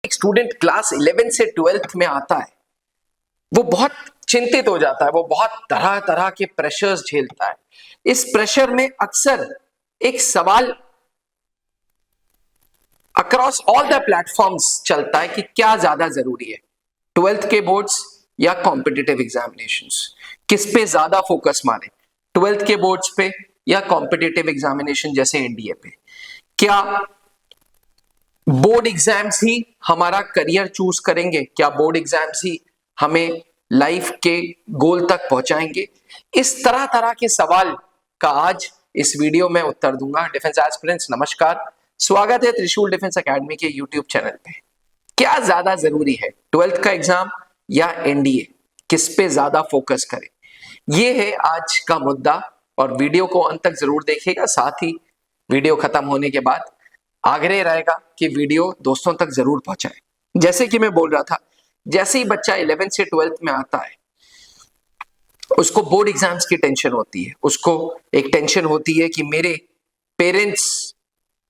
एक student class 11 से 12th में आता है, वो बहुत चिंतित हो जाता है, वो बहुत तरह तरह के प्रेशर्स झेलता है। इस प्रेशर में अक्सर एक सवाल अक्रॉस ऑल द प्लेटफॉर्म्स चलता है कि क्या ज्यादा जरूरी है, 12th के बोर्ड्स या कॉम्पिटिटिव एग्जामिनेशंस, किस पे ज्यादा फोकस मारे, 12th के बोर्ड्स पे या कॉम्पिटिटिव एग्जामिनेशन जैसे एनडीए पे। क्या बोर्ड एग्जाम्स ही हमारा करियर चूज करेंगे, क्या बोर्ड एग्जाम्स ही हमें लाइफ के गोल तक पहुंचाएंगे? इस तरह तरह के सवाल का आज इस वीडियो में उत्तर दूंगा। डिफेंस एस्पिरेंट्स नमस्कार, स्वागत है त्रिशूल डिफेंस एकेडमी के यूट्यूब चैनल पे। क्या ज्यादा जरूरी है, 12th का एग्जाम या एनडीए, किस पे ज्यादा फोकस करें, ये है आज का मुद्दा। और वीडियो को अंत तक जरूर देखिएगा। साथ ही वीडियो खत्म होने के बाद आग्रह रहेगा कि वीडियो दोस्तों तक जरूर पहुंचाएं। जैसे कि मैं बोल रहा था, जैसे ही बच्चा 11 से 12th में आता है, उसको बोर्ड एग्जाम्स की टेंशन होती है। उसको एक टेंशन होती है कि मेरे पेरेंट्स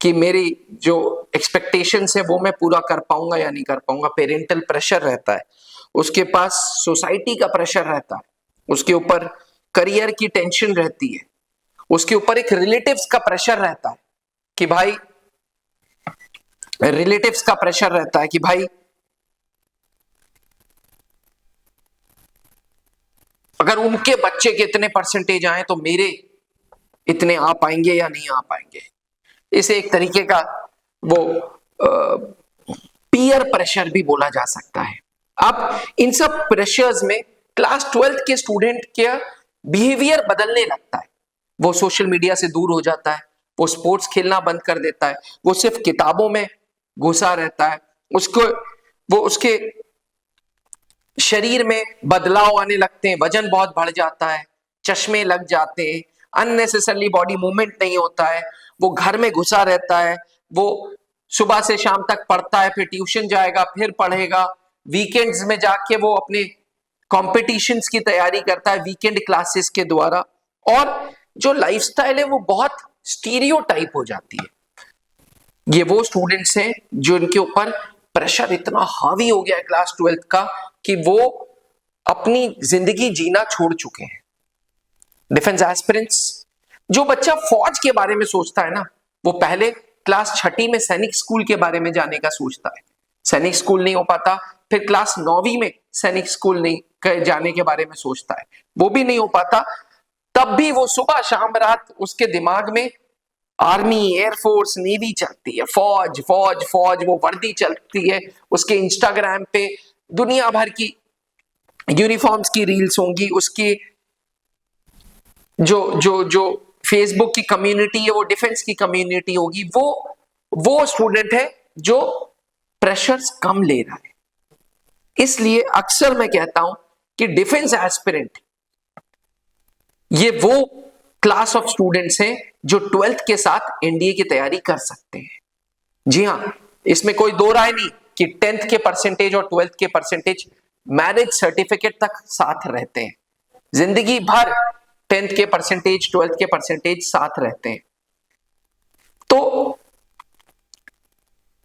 की मेरी जो एक्सपेक्टेशंस है वो मैं पूरा कर पाऊंगा या नहीं कर पाऊंगा। पेरेंटल प्रेशर रहता है, उसके पास सोसाइटी का प्रेशर रहता है, उसके ऊपर करियर की टेंशन रहती है, उसके ऊपर एक रिलेटिव्स का प्रेशर रहता है कि भाई रिलेटिव्स का प्रेशर रहता है कि भाई अगर उनके बच्चे के इतने परसेंटेज आए तो मेरे इतने आ पाएंगे या नहीं आ पाएंगे। इसे एक तरीके का वो पीयर प्रेशर भी बोला जा सकता है। अब इन सब प्रेशर्स में क्लास 12th के स्टूडेंट का बिहेवियर बदलने लगता है। वो सोशल मीडिया से दूर हो जाता है, वो स्पोर्ट्स खेलना बंद कर देता है, वो सिर्फ किताबों में घुसा रहता है। उसके शरीर में बदलाव आने लगते हैं, वजन बहुत बढ़ जाता है, चश्मे लग जाते हैं, अननेसेसरली बॉडी मूवमेंट नहीं होता है, वो घर में घुसा रहता है, वो सुबह से शाम तक पढ़ता है, फिर ट्यूशन जाएगा, फिर पढ़ेगा, वीकेंड्स में जाके वो अपने कॉम्पिटिशन्स की तैयारी करता है वीकेंड क्लासेस के द्वारा। और जो लाइफस्टाइल है वो बहुत स्टीरियोटाइप हो जाती है। ये वो स्टूडेंट्स हैं जो इनके ऊपर प्रेशर इतना हावी हो गया है क्लास 12th का कि वो अपनी जिंदगी जीना छोड़ चुके हैं। डिफेंस एस्पिरेंट्स, जो बच्चा फौज के बारे में सोचता है ना, वो पहले क्लास 6वीं में सैनिक स्कूल के बारे में जाने का सोचता है। सैनिक स्कूल नहीं हो पाता, फिर क्लास 9वीं में सैनिक स्कूल नहीं जाने के बारे में सोचता है, वो भी नहीं हो पाता। तब भी वो सुबह शाम रात उसके दिमाग में आर्मी, एयरफोर्स, नेवी चलती है, फौज फौज फौज, वो वर्दी चलती है, उसके इंस्टाग्राम पे दुनिया भर की यूनिफॉर्म्स की रील्स होंगी, उसकी जो फेसबुक की कम्युनिटी है वो डिफेंस की कम्युनिटी होगी। वो स्टूडेंट है जो प्रेशर्स कम ले रहा है। इसलिए अक्सर मैं कहता हूं कि डिफेंस एस्पिरेंट ये वो क्लास ऑफ स्टूडेंट्स हैं जो 12th के साथ एनडीए की तैयारी कर सकते हैं। जी हां, इसमें कोई दो राय नहीं कि 10th के परसेंटेज और 12th के परसेंटेज मैरिज सर्टिफिकेट तक साथ रहते हैं। जिंदगी भर 10th के परसेंटेज, 12th के परसेंटेज साथ रहते हैं। तो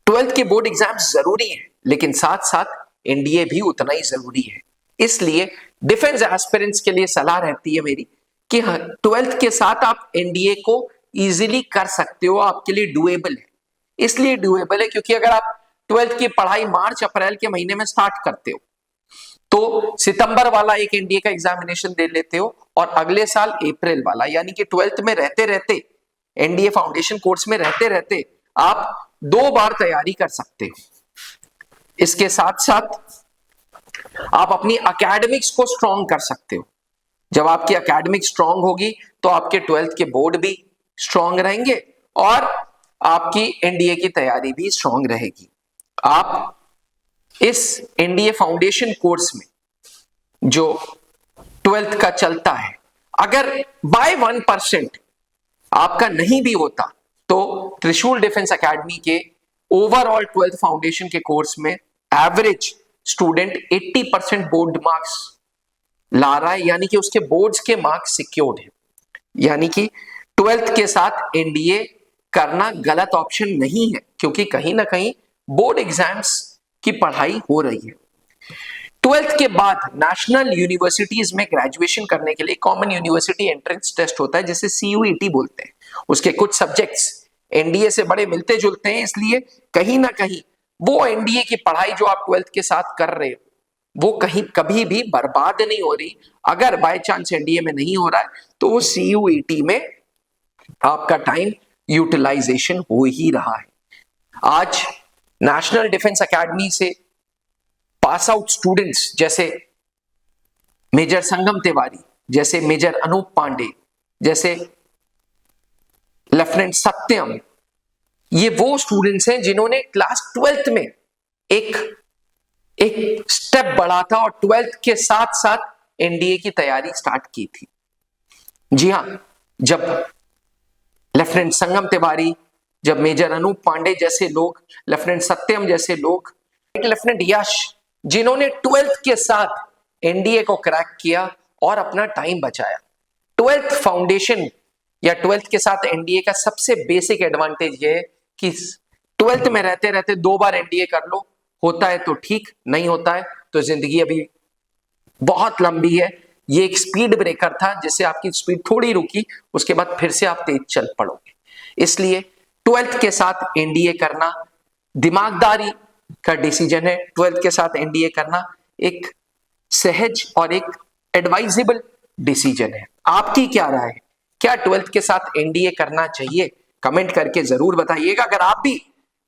12th के बोर्ड एग्जाम्स जरूरी है, लेकिन साथ साथ एनडीए भी उतना ही जरूरी है। इसलिए डिफेंस एस्पिरेंट्स के लिए सलाह रहती है मेरी कि 12th के साथ आप एनडीए को इजीली कर सकते हो, आपके लिए डुएबल है। इसलिए डुएबल है क्योंकि अगर आप 12th की पढ़ाई मार्च अप्रैल के महीने में स्टार्ट करते हो तो सितंबर वाला एक एनडीए का एग्जामिनेशन दे लेते हो और अगले साल अप्रैल वाला, यानी कि 12th में रहते रहते, एनडीए फाउंडेशन कोर्स में रहते रहते आप 2 बार तैयारी कर सकते हो। इसके साथ साथ आप अपनी एकेडमिक्स को स्ट्रॉन्ग कर सकते हो। जब आपकी एकेडमिक स्ट्रांग होगी तो आपके 12th के बोर्ड भी स्ट्रांग रहेंगे और आपकी एनडीए की तैयारी भी स्ट्रांग रहेगी। आप इस एनडीए फाउंडेशन कोर्स में जो 12th का चलता है, अगर बाय 1% आपका नहीं भी होता तो त्रिशूल डिफेंस एकेडमी के ओवरऑल 12th फाउंडेशन के कोर्स में एवरेज स्टूडेंट 80% बोर्ड मार्क्स ला रहा है, यानी कि उसके बोर्ड्स के मार्क्स सिक्योर्ड है। यानी कि 12th के साथ एनडीए करना गलत ऑप्शन नहीं है, क्योंकि कहीं ना कहीं बोर्ड एग्जाम्स की पढ़ाई हो रही है। 12th के बाद नेशनल यूनिवर्सिटीज में ग्रेजुएशन करने के लिए कॉमन यूनिवर्सिटी एंट्रेंस टेस्ट होता है, जिसे CUET बोलते हैं। उसके कुछ सब्जेक्ट्स एनडीए से बड़े मिलते जुलते हैं, इसलिए कहीं ना कहीं वो एनडीए की पढ़ाई जो आप 12th के साथ कर रहे हो वो कहीं कभी भी बर्बाद नहीं हो रही। अगर बाय चांस एनडीए में नहीं हो रहा है तो वो CUET में आपका टाइम यूटिलाइजेशन हो ही रहा है। आज नेशनल डिफेंस एकेडमी से पास आउट स्टूडेंट्स जैसे मेजर संगम तिवारी, जैसे मेजर अनूप पांडे, जैसे लेफ्टिनेंट सत्यम, ये वो स्टूडेंट्स हैं जिन्होंने क्लास 12th में एक स्टेप बढ़ा था और 12th के साथ साथ एनडीए की तैयारी स्टार्ट की थी। जी हां, जब लेफ्टिनेंट संगम तिवारी, जब मेजर अनूप पांडे जैसे लोग, लेफ्टिनेंट सत्यम जैसे लोग, लेफ्टिनेंट यश, जिन्होंने 12th के साथ एनडीए को क्रैक किया और अपना टाइम बचाया। 12th फाउंडेशन या 12th के साथ एनडीए का सबसे बेसिक एडवांटेज ये है कि 12th में रहते रहते 2 बार एनडीए कर लो, होता है तो ठीक, नहीं होता है तो जिंदगी अभी बहुत लंबी है। ये एक स्पीड ब्रेकर था जिससे आपकी स्पीड थोड़ी रुकी, उसके बाद फिर से आप तेज चल पड़ोगे। इसलिए 12th के साथ एनडीए करना दिमागदारी का डिसीजन है। 12th के साथ एनडीए करना एक सहज और एक एडवाइजेबल डिसीजन है। आपकी क्या राय है? क्या 12th के साथ एनडीए करना चाहिए? कमेंट करके जरूर बताइएगा। अगर आप भी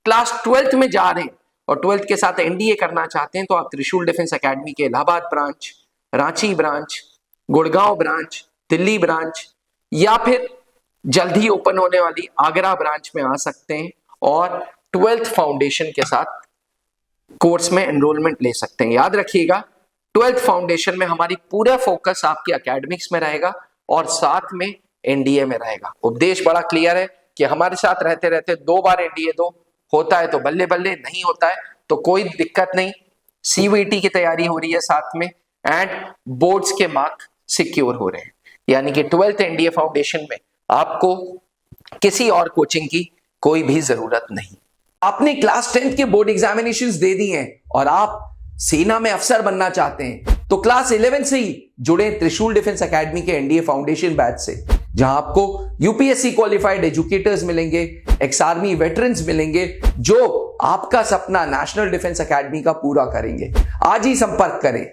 क्लास 12th में जा रहे हैं और 12th के साथ एनडीए करना चाहते हैं तो आप त्रिशूल डिफेंस एकेडमी के Allahabad branch, Ranchi branch, Gurgaon branch, Delhi branch या फिर जल्द ही ओपन होने वाली आगरा ब्रांच में आ सकते हैं और 12th फाउंडेशन के साथ कोर्स में एनरोलमेंट ले सकते हैं। याद रखिएगा, 12th फाउंडेशन में हमारी पूरा फोकस आपकी एकेडमिक्स में रहेगा और साथ में एनडीए में रहेगा। उपदेश बड़ा क्लियर है कि हमारे साथ रहते रहते 2 बार एनडीए दो, होता है तो बल्ले बल्ले, नहीं होता है तो कोई दिक्कत नहीं। CUET की तैयारी हो रही है साथ में एंड बोर्ड्स के मार्क सिक्योर हो रहे हैं। यानी कि 12th एनडीए फाउंडेशन में आपको किसी और कोचिंग की कोई भी जरूरत नहीं। आपने क्लास 10th के बोर्ड एग्जामिनेशंस दे दिए हैं और आप सेना में अफसर बनना चाहते हैं तो क्लास 11 से ही जुड़े त्रिशूल डिफेंस एकेडमी के एनडीए फाउंडेशन बैच से, जहां आपको यूपीएससी क्वालिफाइड एजुकेटर्स मिलेंगे, एक्स आर्मी वेटरन्स मिलेंगे जो आपका सपना नेशनल डिफेंस एकेडमी का पूरा करेंगे। आज ही संपर्क करें